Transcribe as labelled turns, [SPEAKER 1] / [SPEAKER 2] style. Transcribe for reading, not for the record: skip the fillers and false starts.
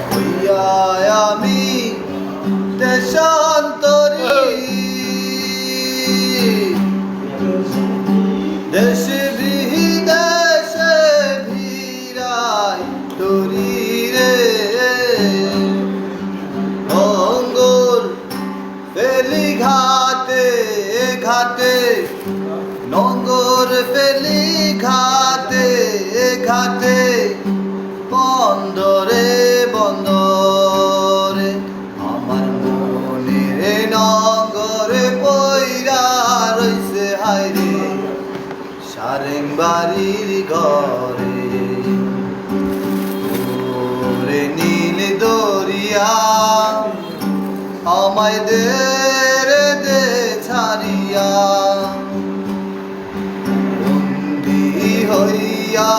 [SPEAKER 1] হইয়া আমি দেশান্তরী দেশে বিদেশে ভিড়াই তরি রে নঙ্গর ফেলি ঘাটে ঘাটে নঙ্গর ফেলি ঘাটে ঘাটে বন্দরে বন্দরে আমার মনের নগরে পইরা রইছে হায়রে সারেং বাড়ির ঘরে ওরে নীল দরিয়া আমায় দে রে দে ছাড়িয়া বন্দী হইয়া